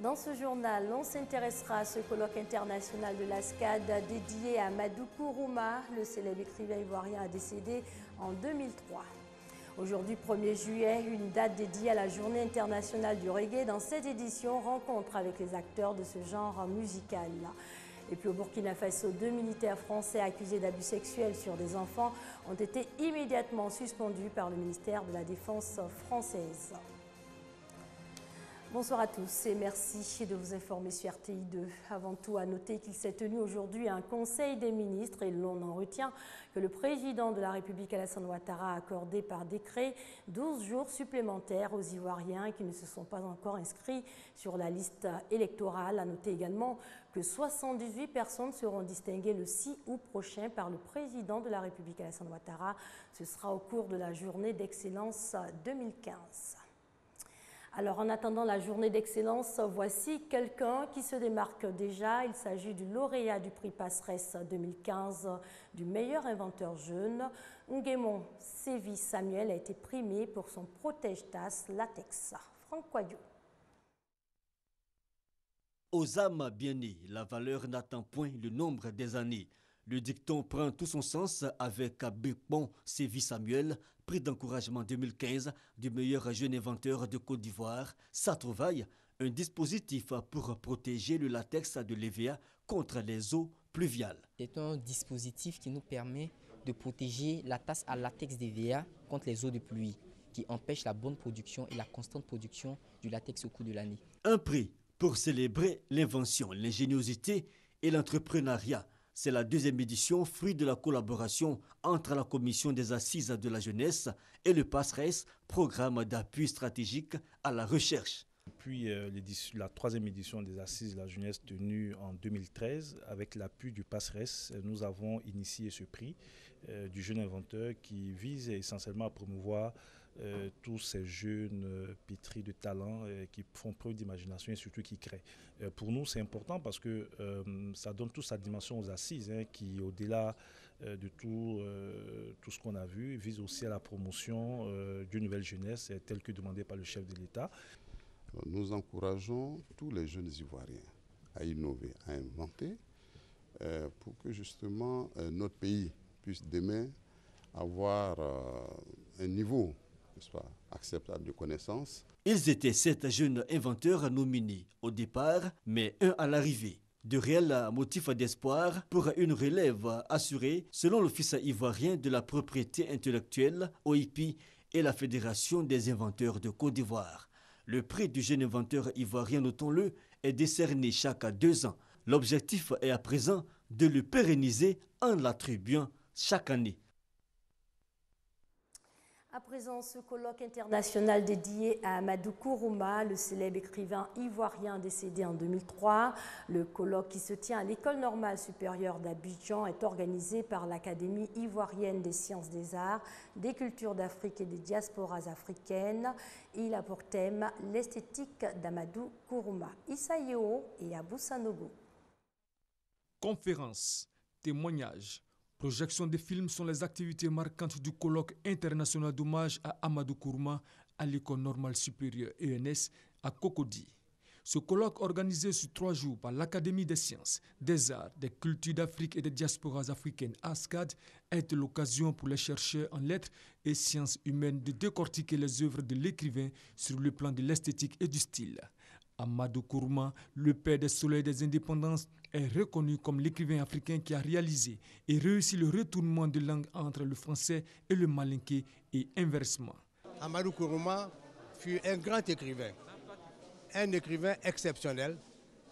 Dans ce journal, on s'intéressera à ce colloque international de l'ASCAD dédié à Amadou Kourouma, le célèbre écrivain ivoirien a décédé en 2003. Aujourd'hui, 1er juillet, une date dédiée à la Journée internationale du reggae. Dans cette édition, rencontre avec les acteurs de ce genre musical. Et puis au Burkina Faso, 2 militaires français accusés d'abus sexuels sur des enfants ont été immédiatement suspendus par le ministère de la Défense française. Bonsoir à tous et merci de vous informer sur RTI2. Avant tout, à noter qu'il s'est tenu aujourd'hui un conseil des ministres et l'on en retient que le président de la République, Alassane Ouattara, a accordé par décret 12 jours supplémentaires aux Ivoiriens qui ne se sont pas encore inscrits sur la liste électorale. À noter également que 78 personnes seront distinguées le 6 août prochain par le président de la République, Alassane Ouattara. Ce sera au cours de la journée d'excellence 2015. Alors, en attendant la journée d'excellence, voici quelqu'un qui se démarque déjà. Il s'agit du lauréat du prix Passeresse 2015 du meilleur inventeur jeune. Nguémon Sévi Samuel a été primé pour son protège-tasse latex. Franck Coyot. Aux âmes bien nées, la valeur n'attend point le nombre des années. Le dicton prend tout son sens avec Nguémon Sévi Samuel, prix d'encouragement 2015 du meilleur jeune inventeur de Côte d'Ivoire. Sa trouvaille, un dispositif pour protéger le latex de l'EVA contre les eaux pluviales. C'est un dispositif qui nous permet de protéger la tasse à latex d'EVA contre les eaux de pluie, qui empêche la bonne production et la constante production du latex au cours de l'année. Un prix pour célébrer l'invention, l'ingéniosité et l'entrepreneuriat. C'est la 2e édition, fruit de la collaboration entre la Commission des Assises de la Jeunesse et le Passeresse, programme d'appui stratégique à la recherche. Depuis la 3e édition des Assises de la Jeunesse tenue en 2013, avec l'appui du Passeresse, nous avons initié ce prix du jeune inventeur qui vise essentiellement à promouvoir tous ces jeunes pétris de talent qui font preuve d'imagination et surtout qui créent. Pour nous, c'est important parce que ça donne toute sa dimension aux assises qui, au-delà de tout ce qu'on a vu, vise aussi à la promotion d'une nouvelle jeunesse telle que demandée par le chef de l'État. Nous encourageons tous les jeunes Ivoiriens à innover, à inventer pour que justement notre pays puisse demain avoir un niveau acceptable de connaissances. Ils étaient 7 jeunes inventeurs nominés au départ, mais un à l'arrivée. De réels motifs d'espoir pour une relève assurée selon l'Office ivoirien de la propriété intellectuelle, OIP, et la Fédération des inventeurs de Côte d'Ivoire. Le prix du jeune inventeur ivoirien, notons-le, est décerné chaque 2 ans. L'objectif est à présent de le pérenniser en l'attribuant chaque année. À présent, ce colloque international dédié à Amadou Kourouma, le célèbre écrivain ivoirien décédé en 2003. Le colloque qui se tient à l'École normale supérieure d'Abidjan est organisé par l'Académie ivoirienne des sciences des arts, des cultures d'Afrique et des diasporas africaines. Il a pour thème l'esthétique d'Amadou Kourouma. Issa Yeo et Abou Sanogo. Conférences, témoignages, projections de films sont les activités marquantes du colloque international d'hommage à Amadou Kourouma à l'École normale supérieure ENS à Cocody. Ce colloque organisé sur 3 jours par l'Académie des sciences, des arts, des cultures d'Afrique et des diasporas africaines ASCAD est l'occasion pour les chercheurs en lettres et sciences humaines de décortiquer les œuvres de l'écrivain sur le plan de l'esthétique et du style. Amadou Kourouma, le père des soleils des indépendances, est reconnu comme l'écrivain africain qui a réalisé et réussi le retournement de langue entre le français et le malinké et inversement. Amadou Kourouma fut un grand écrivain, un écrivain exceptionnel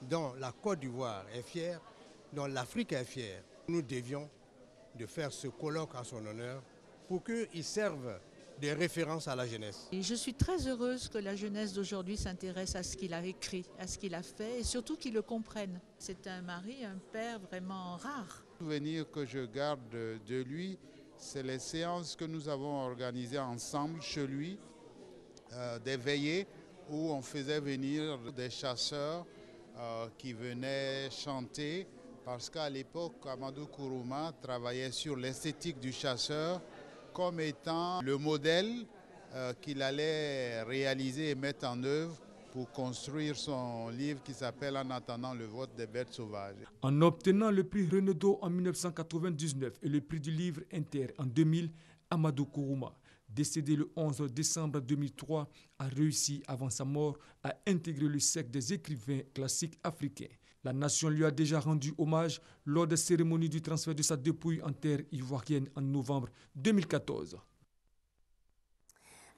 dont la Côte d'Ivoire est fière, dont l'Afrique est fière. Nous devions de faire ce colloque en son honneur pour qu'il serve de référence à la jeunesse. Et je suis très heureuse que la jeunesse d'aujourd'hui s'intéresse à ce qu'il a écrit, à ce qu'il a fait et surtout qu'il le comprenne. C'est un mari, un père vraiment rare. Le souvenir que je garde de lui, c'est les séances que nous avons organisées ensemble chez lui, des veillées où on faisait venir des chasseurs qui venaient chanter parce qu'à l'époque, Amadou Kourouma travaillait sur l'esthétique du chasseur comme étant le modèle qu'il allait réaliser et mettre en œuvre pour construire son livre qui s'appelle « En attendant le vote des bêtes sauvages ». En obtenant le prix Renaudot en 1999 et le prix du livre Inter en 2000, Amadou Kourouma, décédé le 11 décembre 2003, a réussi avant sa mort à intégrer le cercle des écrivains classiques africains. La nation lui a déjà rendu hommage lors des cérémonies du transfert de sa dépouille en terre ivoirienne en novembre 2014.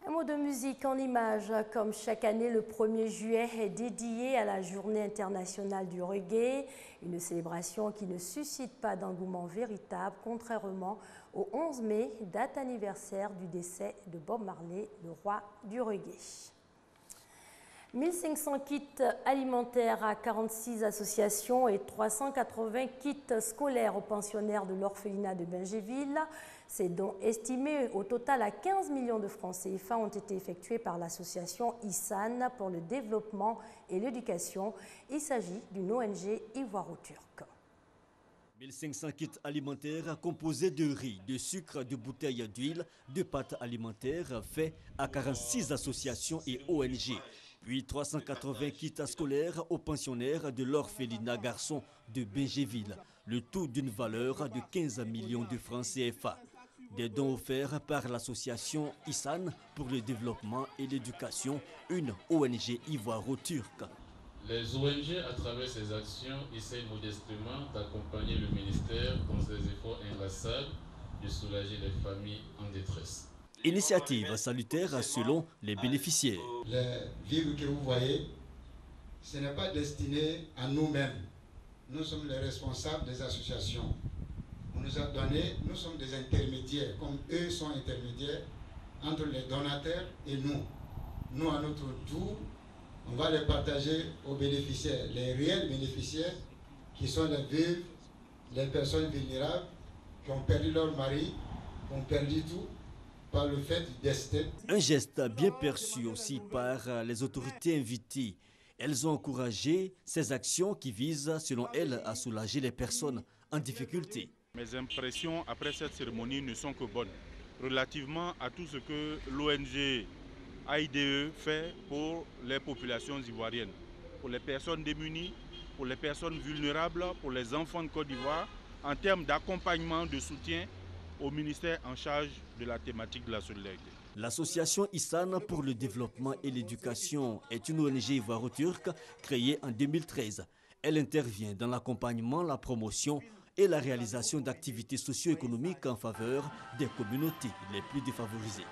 Un mot de musique en images. Comme chaque année, le 1er juillet est dédié à la Journée internationale du reggae, une célébration qui ne suscite pas d'engouement véritable, contrairement au 11 mai, date anniversaire du décès de Bob Marley, le roi du reggae. 1500 kits alimentaires à 46 associations et 380 kits scolaires aux pensionnaires de l'orphelinat de Bingéville. Ces dons estimés au total à 15 millions de francs CFA ont été effectués par l'association ISAN pour le développement et l'éducation. Il s'agit d'une ONG ivoiro-turque. 1500 kits alimentaires composés de riz, de sucre, de bouteilles d'huile, de pâtes alimentaires faits à 46 associations et ONG. Puis 380 kits scolaires aux pensionnaires de l'orphelinat garçon de Bingéville, le tout d'une valeur de 15 millions de francs CFA. Des dons offerts par l'association ISAN pour le développement et l'éducation, une ONG ivoiro-turque. Les ONG, à travers ces actions, essaient modestement d'accompagner le ministère dans ses efforts inlassables de soulager les familles en détresse. Initiative salutaire selon les bénéficiaires. Les vivres que vous voyez, ce n'est pas destiné à nous-mêmes. Nous sommes les responsables des associations. On nous a donné, nous sommes des intermédiaires, comme eux sont intermédiaires entre les donateurs et nous. Nous, à notre tour, on va les partager aux bénéficiaires, les réels bénéficiaires qui sont les veuves, les personnes vulnérables qui ont perdu leur mari, qui ont perdu tout par le fait du destin. Un geste bien perçu aussi par les autorités invitées. Elles ont encouragé ces actions qui visent, selon elles, à soulager les personnes en difficulté. Mes impressions après cette cérémonie ne sont que bonnes relativement à tout ce que l'ONG AIDE fait pour les populations ivoiriennes, pour les personnes démunies, pour les personnes vulnérables, pour les enfants de Côte d'Ivoire, en termes d'accompagnement, de soutien au ministère en charge de la thématique de la solidarité. L'association ISAN pour le développement et l'éducation est une ONG ivoiro-turque créée en 2013. Elle intervient dans l'accompagnement, la promotion et la réalisation d'activités socio-économiques en faveur des communautés les plus défavorisées.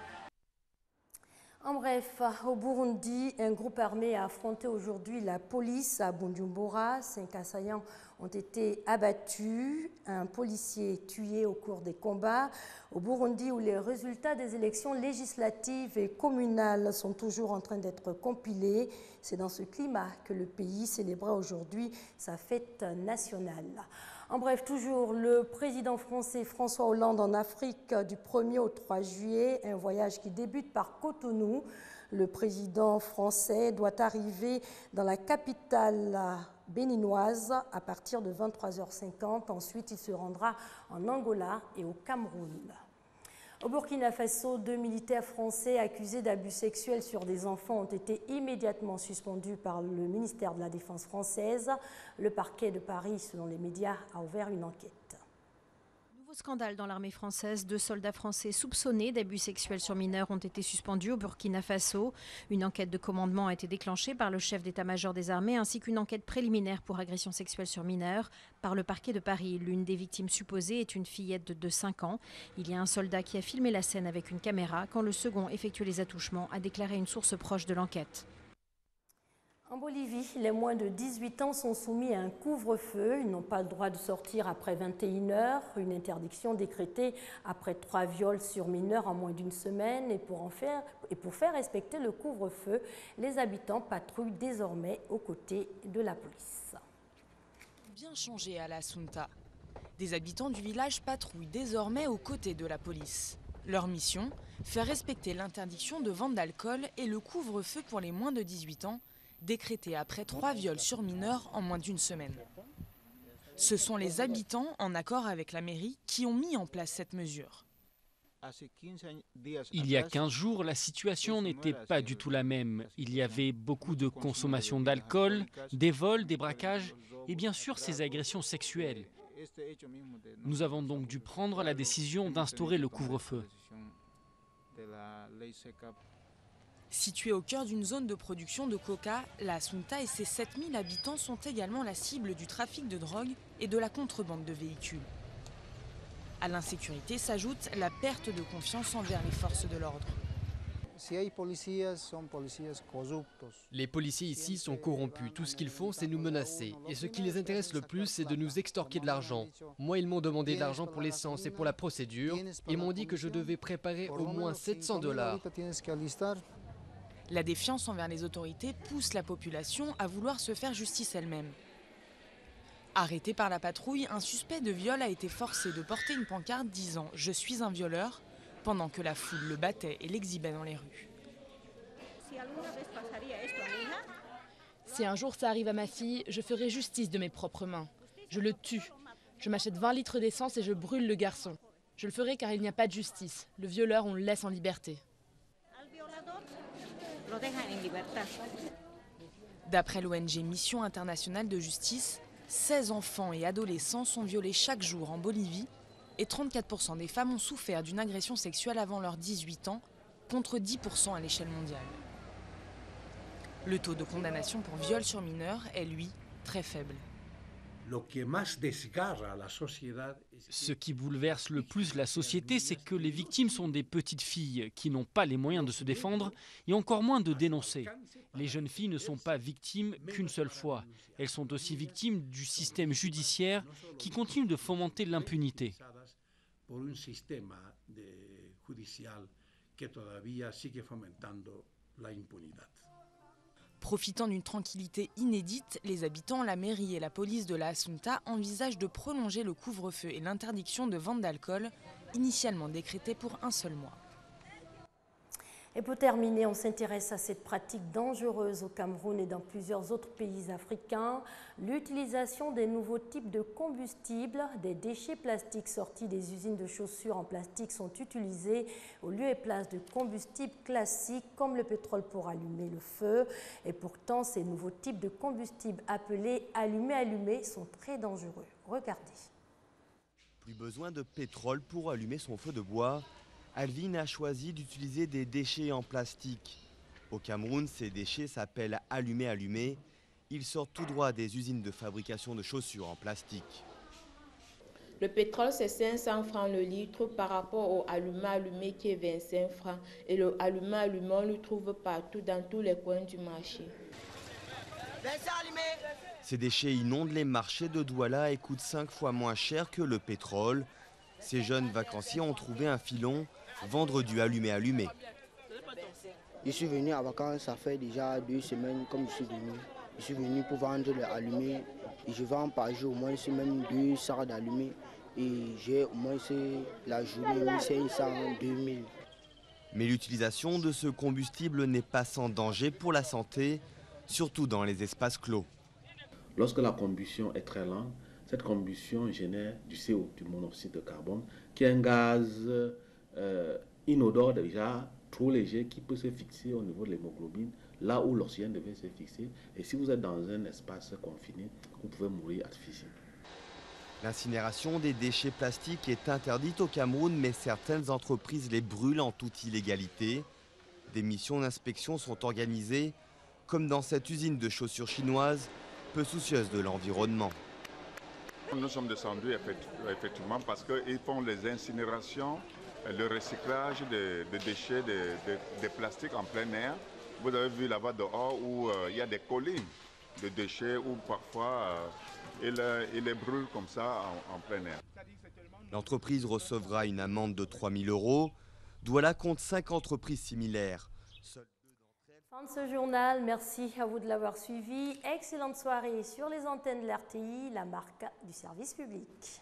En bref, au Burundi, un groupe armé a affronté aujourd'hui la police à Bujumbura. 5 assaillants ont été abattus, un policier tué au cours des combats. Au Burundi, où les résultats des élections législatives et communales sont toujours en train d'être compilés, c'est dans ce climat que le pays célébrait aujourd'hui sa fête nationale. En bref, toujours le président français François Hollande en Afrique du 1er au 3 juillet, un voyage qui débute par Cotonou. Le président français doit arriver dans la capitale béninoise à partir de 23h50. Ensuite, il se rendra en Angola et au Cameroun. Au Burkina Faso, 2 militaires français accusés d'abus sexuels sur des enfants ont été immédiatement suspendus par le ministère de la Défense française. Le parquet de Paris, selon les médias, a ouvert une enquête. Nouveau scandale dans l'armée française. 2 soldats français soupçonnés d'abus sexuels sur mineurs ont été suspendus au Burkina Faso. Une enquête de commandement a été déclenchée par le chef d'état-major des armées ainsi qu'une enquête préliminaire pour agression sexuelle sur mineurs par le parquet de Paris. L'une des victimes supposées est une fillette de 5 ans. Il y a un soldat qui a filmé la scène avec une caméra quand le second effectuait les attouchements, a déclaré une source proche de l'enquête. En Bolivie, les moins de 18 ans sont soumis à un couvre-feu. Ils n'ont pas le droit de sortir après 21h. Une interdiction décrétée après 3 viols sur mineurs en moins d'une semaine. Et pour faire respecter le couvre-feu, les habitants patrouillent désormais aux côtés de la police. Bien changé à la Assunta. Des habitants du village patrouillent désormais aux côtés de la police. Leur mission, faire respecter l'interdiction de vente d'alcool et le couvre-feu pour les moins de 18 ans, décrété après 3 viols sur mineurs en moins d'une semaine. Ce sont les habitants, en accord avec la mairie, qui ont mis en place cette mesure. Il y a 15 jours, la situation n'était pas du tout la même. Il y avait beaucoup de consommation d'alcool, des vols, des braquages et bien sûr ces agressions sexuelles. Nous avons donc dû prendre la décision d'instaurer le couvre-feu. Située au cœur d'une zone de production de coca, la Assunta et ses 7000 habitants sont également la cible du trafic de drogue et de la contrebande de véhicules. À l'insécurité s'ajoute la perte de confiance envers les forces de l'ordre. Les policiers ici sont corrompus. Tout ce qu'ils font, c'est nous menacer. Et ce qui les intéresse le plus, c'est de nous extorquer de l'argent. Moi, ils m'ont demandé de l'argent pour l'essence et pour la procédure. Ils m'ont dit que je devais préparer au moins $700. La défiance envers les autorités pousse la population à vouloir se faire justice elle-même. Arrêté par la patrouille, un suspect de viol a été forcé de porter une pancarte disant « Je suis un violeur » pendant que la foule le battait et l'exhibait dans les rues. Si un jour ça arrive à ma fille, je ferai justice de mes propres mains. Je le tue. Je m'achète 20 litres d'essence et je brûle le garçon. Je le ferai car il n'y a pas de justice. Le violeur, on le laisse en liberté. D'après l'ONG Mission Internationale de Justice, 16 enfants et adolescents sont violés chaque jour en Bolivie et 34% des femmes ont souffert d'une agression sexuelle avant leurs 18 ans, contre 10% à l'échelle mondiale. Le taux de condamnation pour viol sur mineurs est, lui, très faible. Ce qui bouleverse le plus la société, c'est que les victimes sont des petites filles qui n'ont pas les moyens de se défendre et encore moins de dénoncer. Les jeunes filles ne sont pas victimes qu'une seule fois. Elles sont aussi victimes du système judiciaire qui continue de fomenter l'impunité. Profitant d'une tranquillité inédite, les habitants, la mairie et la police de la Assunta envisagent de prolonger le couvre-feu et l'interdiction de vente d'alcool, initialement décrétée pour un seul mois. Et pour terminer, on s'intéresse à cette pratique dangereuse au Cameroun et dans plusieurs autres pays africains. L'utilisation des nouveaux types de combustibles, des déchets plastiques sortis des usines de chaussures en plastique sont utilisés au lieu et place de combustibles classiques comme le pétrole pour allumer le feu. Et pourtant, ces nouveaux types de combustibles appelés allumés sont très dangereux. Regardez. Plus besoin de pétrole pour allumer son feu de bois. Alvin a choisi d'utiliser des déchets en plastique. Au Cameroun, ces déchets s'appellent allumés. Ils sortent tout droit des usines de fabrication de chaussures en plastique. Le pétrole, c'est 500 francs le litre par rapport au allumé qui est 25 francs. Et le allumé, on le trouve partout, dans tous les coins du marché. Ces déchets inondent les marchés de Douala et coûtent 5 fois moins cher que le pétrole. Ces jeunes vacanciers ont trouvé un filon, vendre du allumé. Je suis venu à vacances, ça fait déjà 2 semaines comme je suis venu. Je suis venu pour vendre le allumé et je vends par jour au moins même 2 sacs d'allumé et j'ai au moins la journée 1500, 2000. Mais l'utilisation de ce combustible n'est pas sans danger pour la santé, surtout dans les espaces clos. Lorsque la combustion est très lente, cette combustion génère du CO, du monoxyde de carbone, qui est un gaz inodore déjà trop léger qui peut se fixer au niveau de l'hémoglobine, là où l'oxygène devait se fixer. Et si vous êtes dans un espace confiné, vous pouvez mourir asphyxié. L'incinération des déchets plastiques est interdite au Cameroun, mais certaines entreprises les brûlent en toute illégalité. Des missions d'inspection sont organisées, comme dans cette usine de chaussures chinoise, peu soucieuse de l'environnement. Nous sommes descendus effectivement parce qu'ils font les incinérations, le recyclage des déchets, des plastiques en plein air. Vous avez vu là-bas dehors où il y a des collines de déchets où parfois ils les brûlent comme ça en plein air. L'entreprise recevra une amende de 3 000 €. Douala compte 5 entreprises similaires. Fin de ce journal, merci à vous de l'avoir suivi. Excellente soirée sur les antennes de l'RTI, la marque du service public.